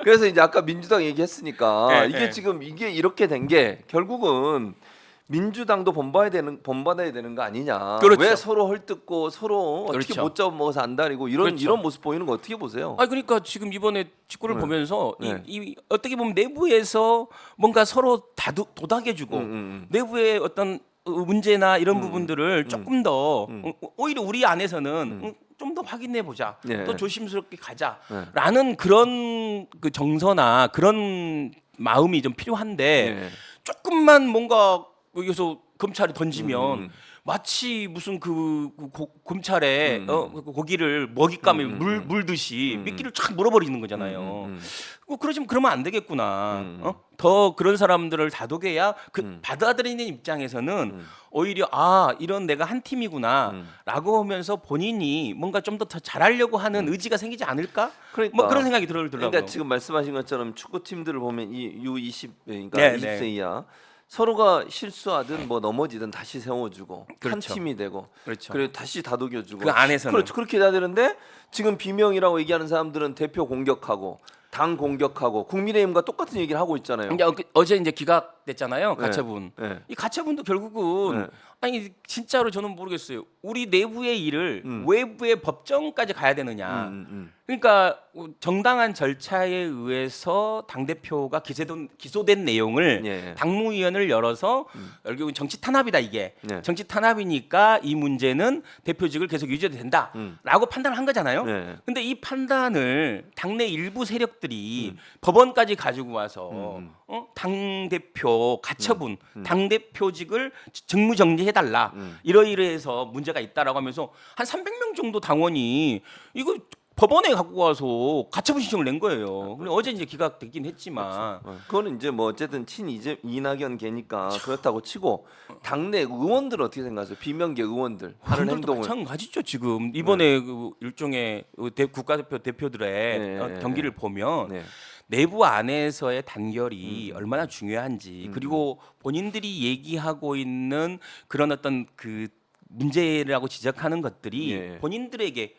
그래서 이제 아까 민주당 얘기했으니까 네, 이게 네. 지금 이게 이렇게 된 게 결국은 민주당도 본받아야 되는 거 아니냐. 그렇죠. 왜 서로 헐뜯고 서로 어떻게 그렇죠. 못 잡아먹어서 안달이고 이런 그렇죠. 이런 모습 보이는 거 어떻게 보세요? 아니 그러니까 지금 이번에 직구를 네. 보면서 네. 이 어떻게 보면 내부에서 뭔가 서로 도닥여주고 내부의 어떤 문제나 이런 부분들을 조금 더 오히려 우리 안에서는 좀 더 확인해 보자, 네. 또 조심스럽게 가자라는 그런 그 정서나 그런 마음이 좀 필요한데 네. 조금만 뭔가 여기서 검찰이 던지면 마치 무슨 검찰에 그 고기를 먹잇감에 물듯이 미끼를 촥 물어버리는 거잖아요. 그러면 안 되겠구나. 더 그런 사람들을 다독여야 받아들이는 입장에서는 오히려 이런 내가 한 팀이구나라고 하면서 본인이 뭔가 좀 더 잘하려고 하는 의지가 생기지 않을까? 그러니까. 뭐 그런 생각이 들더라고요. 그러니까 지금 말씀하신 것처럼 축구 팀들을 보면 이 U20 그러니까 네, 20세 네. 이하 서로가 실수하든 뭐 넘어지든 다시 세워주고 한 그렇죠. 팀이 되고 그렇죠. 그리고 다시 다독여주고 그 안에서는. 그렇죠. 그렇게 해야 되는데 지금 비명이라고 얘기하는 사람들은 대표 공격하고 당 공격하고 국민의힘과 똑같은 얘기를 하고 있잖아요. 이제 어제 이제 기각됐잖아요. 네. 가처분. 네. 이 가처분도 결국은 네. 아니 진짜로 저는 모르겠어요. 우리 내부의 일을 외부의 법정까지 가야 되느냐. 그러니까 정당한 절차에 의해서 당 대표가 기소된 내용을 예. 당무위원을 열어서 결국은 정치 탄압이다 이게. 네. 정치 탄압이니까 이 문제는 대표직을 계속 유지해도 된다라고 판단을 한 거잖아요. 네. 근데 이 판단을 당내 일부 세력들이 법원까지 가지고 와서 당 대표 가처분, 당 대표직을 직무정지해달라 이러이러해서 문제가 있다라고 하면서 한 300명 정도 당원이 이거 법원에 갖고 와서 가처분 신청을 낸 거예요. 근데 어제 이제 기각되긴 했지만 그거는 이제 뭐 어쨌든 이낙연 걔니까 그렇다고 치고 당내 의원들 어떻게 생각하세요? 비명계 의원들 하는 그분들도 행동을 마찬가지죠. 지금 이번에 그 일종의 국가대표 대표들의 네. 경기를 보면 네. 내부 안에서의 단결이 얼마나 중요한지 그리고 본인들이 얘기하고 있는 그런 어떤 그 문제라고 지적하는 것들이 예. 본인들에게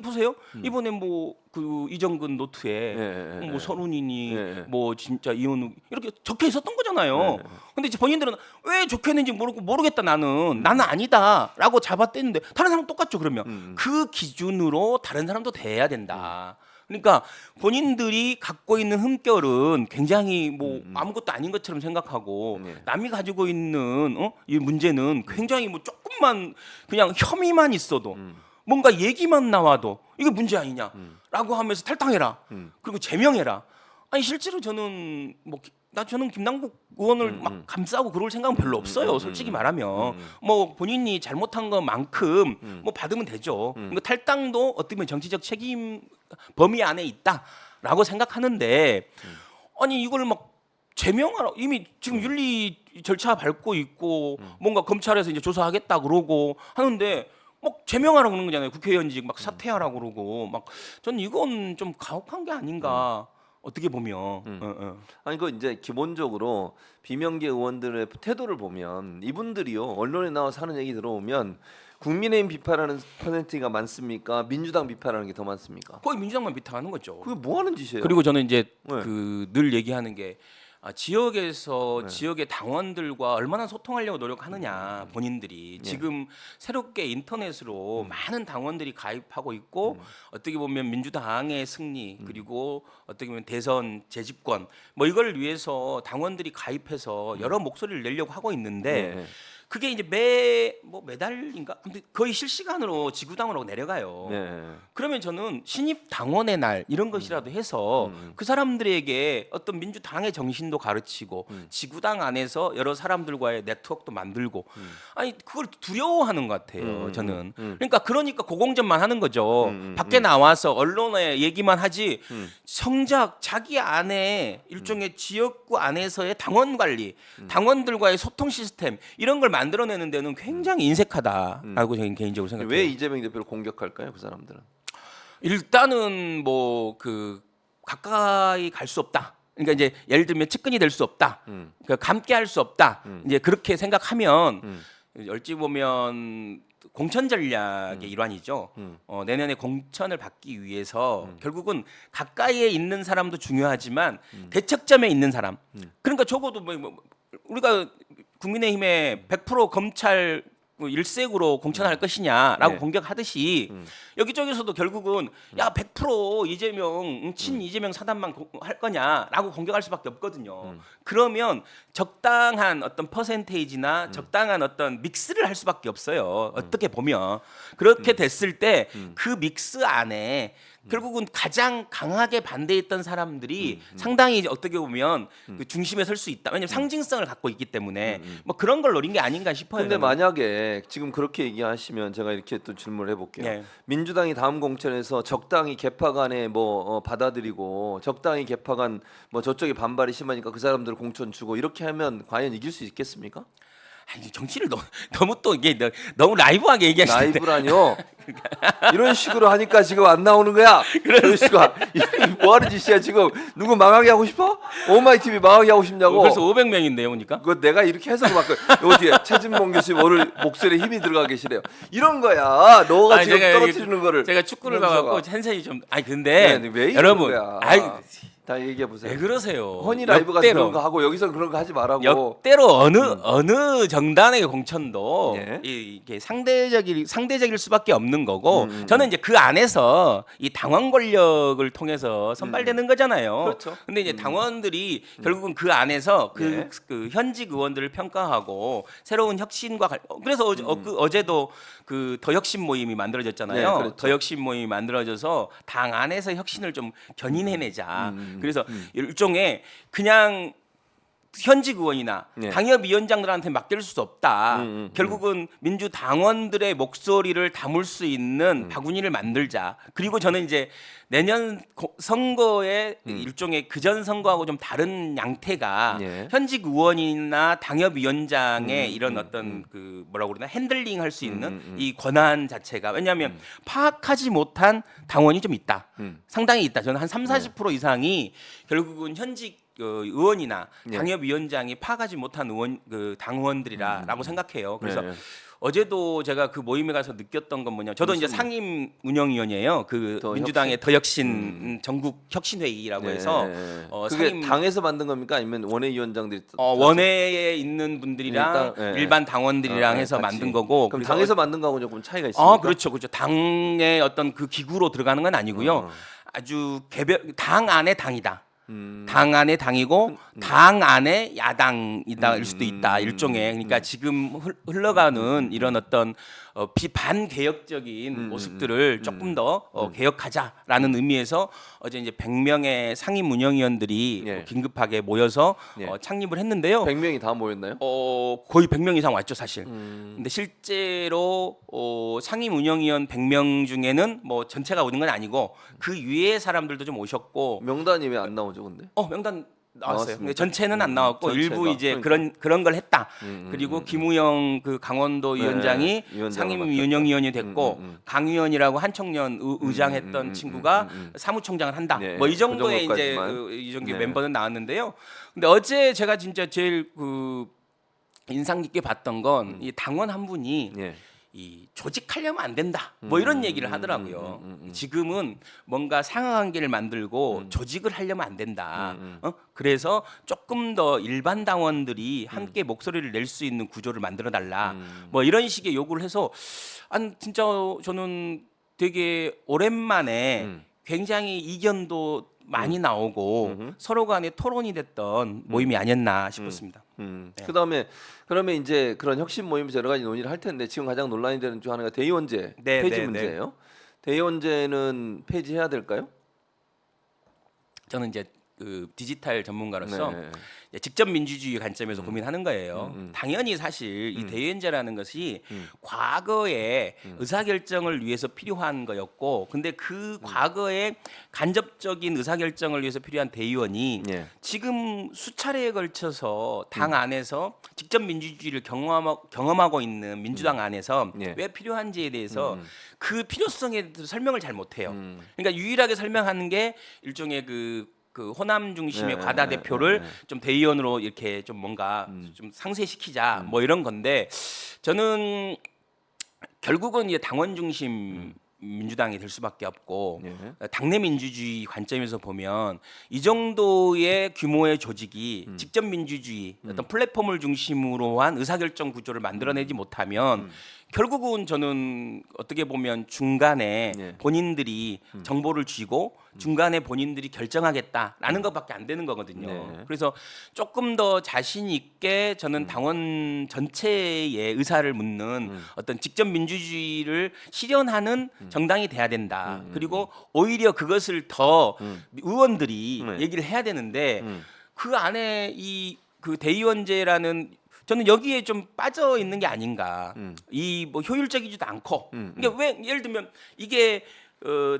보세요. 이번에 뭐 그 이정근 노트에 예. 뭐 서른이니 예. 뭐 진짜 이혼우 이렇게 적혀 있었던 거잖아요. 예. 근데 이제 본인들은 왜 적혀 있는지 모르겠다 나는 아니다라고 잡아떼는데 다른 사람 똑같죠. 그러면 그 기준으로 다른 사람도 돼야 된다. 그러니까 본인들이 갖고 있는 흠결은 굉장히 뭐 아무것도 아닌 것처럼 생각하고 네. 남이 가지고 있는 이 문제는 굉장히 뭐 조금만 그냥 혐의만 있어도 뭔가 얘기만 나와도 이게 문제 아니냐라고 하면서 탈당해라 그리고 제명해라. 아니 실제로 저는 저는 김남국 의원을 막 감싸고 그럴 생각은 별로 없어요. 솔직히 말하면 뭐 본인이 잘못한 것만큼 뭐 받으면 되죠. 그러니까 탈당도 어떻게 보면 정치적 책임 범위 안에 있다라고 생각하는데 아니 이걸 막 제명하라 이미 지금 윤리 절차 밟고 있고 뭔가 검찰에서 이제 조사하겠다 그러고 하는데 막 제명하라 그러는 거잖아요. 국회의원직 막 사퇴하라고 그러고 막 저는 이건 좀 가혹한 게 아닌가. 어떻게 보면 아니 그 이제 기본적으로 비명계 의원들의 태도를 보면 이분들이요 언론에 나와서 하는 얘기 들어오면 국민의힘 비판하는 퍼센트가 많습니까? 민주당 비판하는 게 더 많습니까? 거의 민주당만 비판하는 거죠. 그게 뭐 하는 짓이에요? 그리고 저는 이제 네. 그 늘 얘기하는 게 지역에서 네. 지역의 당원들과 얼마나 소통하려고 노력하느냐 본인들이 네. 지금 새롭게 인터넷으로 많은 당원들이 가입하고 있고 어떻게 보면 민주당의 승리 그리고 어떻게 보면 대선 재집권 뭐 이걸 위해서 당원들이 가입해서 여러 목소리를 내려고 하고 있는데 네. 그게 이제 매달인가 아무튼 거의 실시간으로 지구당으로 내려가요. 네. 그러면 저는 신입 당원의 날 이런 것이라도 해서 그 사람들에게 어떤 민주당의 정신도 가르치고 지구당 안에서 여러 사람들과의 네트워크도 만들고 아니 그걸 두려워하는 것 같아요. 저는 그러니까 고공전만 하는 거죠. 밖에 나와서 언론에 얘기만 하지 정작 자기 안에 일종의 지역구 안에서의 당원 관리, 당원들과의 소통 시스템 이런 걸 만들어내는 데는 굉장히 인색하다라고 저는 개인적으로 생각해요. 왜 이재명 대표를 공격할까요? 그 사람들은? 일단은 뭐 그 가까이 갈 수 없다. 그러니까 이제 예를 들면 측근이 될 수 없다. 그러니까 감게 할 수 없다. 이제 그렇게 생각하면 어찌 보면 공천 전략의 일환이죠. 내년에 공천을 받기 위해서 결국은 가까이에 있는 사람도 중요하지만 대척점에 있는 사람. 그러니까 적어도 뭐 우리가 국민의힘에 100% 검찰 일색으로 공천할 것이냐라고 네. 공격하듯이 여기저기서도 결국은 야 100% 이재명 친 이재명 사단만 할 거냐라고 공격할 수밖에 없거든요. 그러면 적당한 어떤 퍼센테이지나 적당한 어떤 믹스를 할 수밖에 없어요. 어떻게 보면 그렇게 됐을 때 그 믹스 안에 결국은 가장 강하게 반대했던 사람들이 상당히 이제 어떻게 보면 그 중심에 설 수 있다. 왜냐하면 상징성을 갖고 있기 때문에 뭐 그런 걸 노린 게 아닌가 싶어요. 근데 저는. 만약에 지금 그렇게 얘기하시면 제가 이렇게 또 질문을 해볼게요. 네. 민주당이 다음 공천에서 적당히 개파간에 뭐 받아들이고 적당히 개파간 뭐 저쪽에 반발이 심하니까 그 사람들 공천 주고 이렇게 하면 과연 이길 수 있겠습니까? 아니, 정치를 너무 또 이게 너무 라이브하게 얘기하시는데 라이브라뇨. 이런 식으로 하니까 지금 안 나오는 거야. 이런 식으로 뭐 하는 짓이야 지금. 누구 망하게 하고 싶어? 오마이 TV 망하게 하고 싶냐고. 그래서 500명인데요, 보니까. 그거 내가 이렇게 해서 막 어디에 최진봉 교수님 오늘 목소리에 힘이 들어가 계시네요. 이런 거야. 너가 아니, 지금 제가 떨어뜨리는 거를. 제가 축구를 이면서가. 봐갖고 핸선이 좀 아니 근데 네, 왜 이러는 여러분 거야? 아이 다 얘기해 보세요. 왜 그러세요? 허니 라이브 같은 역대로. 그런 거 하고 여기서 그런 거 하지 말라고. 역대로 어느 정당의 공천도 예. 이게 상대적일 수밖에 없는 거고 저는 이제 그 안에서 이 당원 권력을 통해서 선발되는 거잖아요. 그렇죠. 근데 이제 당원들이 결국은 그 안에서 예. 그 현직 의원들을 평가하고 새로운 혁신과 그래서 어제도 그 더 혁신 모임이 만들어졌잖아요. 네, 그렇죠. 더 혁신 모임이 만들어져서 당 안에서 혁신을 좀 견인해내자. 그래서 일종의 그냥 현직 의원이나 네. 당협위원장들한테 맡길 수 없다. 결국은 민주당원들의 목소리를 담을 수 있는 바구니를 만들자. 그리고 저는 이제 내년 선거의 일종의 그전 선거하고 좀 다른 양태가 예. 현직 의원이나 당협위원장의 이런 어떤 그 뭐라고 그러나 핸들링 할 수 있는 이 권한 자체가 왜냐하면 파악하지 못한 당원이 좀 있다. 상당히 있다. 저는 한 30-40% 이상이 결국은 현직 의원이나 예. 당협위원장이 파악하지 못한 당원들이라라고 생각해요. 그래서 네. 어제도 제가 그 모임에 가서 느꼈던 건 뭐냐. 저도 이제 상임 운영위원이에요. 그 더 민주당의 더 혁신 전국 혁신회의라고 해서 그게 상임 당에서 만든 겁니까? 아니면 원외위원장들이 원외에 있는 분들이랑 일단, 예. 일반 당원들이랑 해서 같이. 만든 거고. 그럼 그래서 당에서 만든 거하고 조금 차이가 있습니까? 그렇죠, 그렇죠. 당의 어떤 그 기구로 들어가는 건 아니고요. 아주 당 안의 당이다. 당 안의 당이고 당 안의 야당이다일 수도 있다. 일종의 그러니까 지금 흘러가는 이런 어떤 비반개혁적인 모습들을 조금 더 개혁하자라는 의미에서 어제 이제 100명의 상임 운영위원들이 예. 긴급하게 모여서 예. 창립을 했는데요. 100명이 다 모였나요? 거의 100명 이상 왔죠 사실. 근데 실제로 상임 운영위원 100명 중에는 뭐 전체가 오는 건 아니고 그 위에 사람들도 좀 오셨고 명단이 왜 안 나오죠, 근데? 명단 나왔어요. 나왔습니까? 근데 전체는 안 나왔고 전체가. 일부 이제 그러니까. 그런 걸 했다. 그리고 김우영 그 강원도 위원장이 위원장을 상임 맡았다. 운영위원이 됐고 강 의원이라고 한청년 의장했던 친구가 사무총장을 한다. 네, 뭐 이 정도의 그 이제 정도까지만. 이 정도 네. 멤버는 나왔는데요. 근데 어제 제가 진짜 제일 그 인상 깊게 봤던 건 이 당원 한 분이 예. 이 조직하려면 안 된다. 뭐 이런 얘기를 하더라고요. 지금은 뭔가 상하관계를 만들고 조직을 하려면 안 된다. 그래서 조금 더 일반 당원들이 함께 목소리를 낼 수 있는 구조를 만들어 달라. 뭐 이런 식의 요구를 해서 진짜 저는 되게 오랜만에 굉장히 이견도 많이 나오고 서로 간에 토론이 됐던 모임이 아니었나 싶었습니다. 그다음에 그러면 이제 그런 혁신 모임에서 여러 가지 논의를 할 텐데 지금 가장 논란이 되는 중 하나가 대의원제 네, 폐지 네, 문제예요. 대의원제는 폐지해야 될까요? 저는 이제 그 디지털 전문가로서 네. 이제 직접 민주주의 관점에서 고민하는 거예요. 당연히 사실 이 대의원제라는 것이 과거에 의사결정을 위해서 필요한 거였고, 근데 그 과거에 간접적인 의사결정을 위해서 필요한 대의원이 예. 지금 수차례에 걸쳐서 당 안에서 직접 민주주의를 경험하고 있는 민주당 안에서 예. 왜 필요한지에 대해서 그 필요성에 대해서 설명을 잘 못해요. 그러니까 유일하게 설명하는 게 일종의 그 호남 중심의 네, 과다 네, 대표를 네, 좀 대의원으로 이렇게 좀 뭔가 좀 상쇄시키자 뭐 이런 건데 저는 결국은 이제 당원 중심 민주당이 될 수밖에 없고 예. 당내 민주주의 관점에서 보면 이 정도의 규모의 조직이 직접 민주주의 어떤 플랫폼을 중심으로 한 의사결정 구조를 만들어내지 못하면 결국은 저는 어떻게 보면 중간에 예. 본인들이 정보를 쥐고 중간에 본인들이 결정하겠다라는 것밖에 안 되는 거거든요. 네. 그래서 조금 더 자신 있게 저는 당원 전체의 의사를 묻는 어떤 직접 민주주의를 실현하는 정당이 돼야 된다. 그리고 오히려 그것을 더 의원들이 네. 얘기를 해야 되는데 그 안에 이 그 대의원제라는 저는 여기에 좀 빠져 있는 게 아닌가. 이 뭐 효율적이지도 않고. 그러니까 왜 예를 들면 이게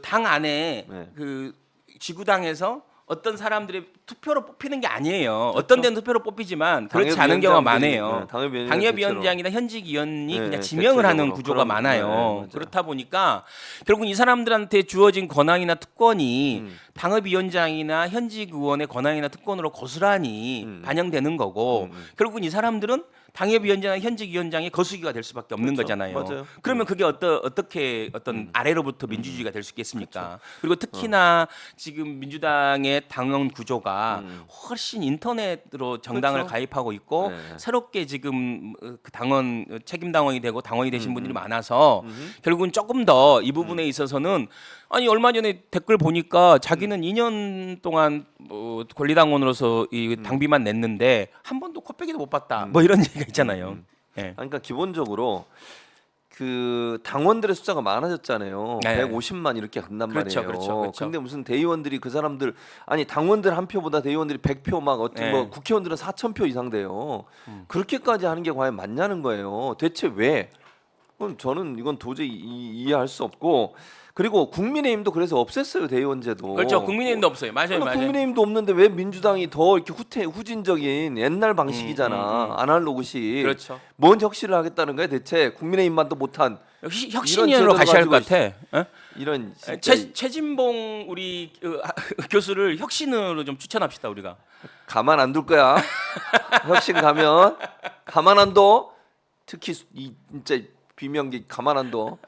당 안에 네. 그 지구당에서 어떤 사람들의 투표로 뽑히는 게 아니에요. 어떤 데는 투표로 뽑히지만 그렇지 않은 경우가 많아요. 당협위원장이나 현직위원이 네, 그냥 지명을 하는 대체적으로 구조가 그런- 많아요. 네, 맞아요. 그렇다 보니까 결국 이 사람들한테 주어진 권한이나 특권이 당협위원장이나 현직 의원의 권한이나 특권으로 고스란히 반영되는 거고 결국은 이 사람들은 당협위원장이나 현직위원장의 거수기가 될 수밖에 없는 그렇죠. 거잖아요. 맞아요. 그러면 그게 어떻게 어떤 아래로부터 민주주의가 될 수 있겠습니까? 그리고 특히나 지금 민주당의 당원 구조가 훨씬 인터넷으로 정당을 그렇죠. 가입하고 있고 네. 새롭게 지금 그 당원 책임 당원이 되고 당원이 되신 분들이 많아서 결국은 조금 더 이 부분에 있어서는 아니 얼마 전에 댓글 보니까 자기는 2년 동안 뭐 권리당원으로서 이 당비만 냈는데 한 번도 코빼기도 못 봤다. 뭐 이런 얘기가 있잖아요. 예. 그러니까 기본적으로 그 당원들의 숫자가 많아졌잖아요. 네. 150만 이렇게 간단 그렇죠, 말이에요. 그렇죠. 근데 무슨 대의원들이 그 사람들 아니 당원들 한 표보다 대의원들이 100표 막 어떤 네. 뭐 국회의원들은 4,000표 이상 돼요. 그렇게까지 하는 게 과연 맞냐는 거예요. 대체 왜? 그건 저는 이건 도저히 이해할 수 없고 그리고 국민의힘도 그래서 없앴어요 대의원제도. 그렇죠. 국민의힘도 없어요. 맞아요, 맞아요. 국민의힘도 없는데 왜 민주당이 더 이렇게 후진적인 옛날 방식이잖아 아날로그식. 그렇죠. 뭔 혁신을 하겠다는 거야 대체 국민의힘만도 못한 역시 이런 혁신위원으로 제도를 가셔야 할 것 가지고 같아. 어? 이런 진짜 최진봉 우리 교수를 혁신으로 좀 추천합시다 우리가. 가만 안 둘 거야. 혁신 가면 가만 안 둬. 특히 이 진짜 비명계 가만 안 둬.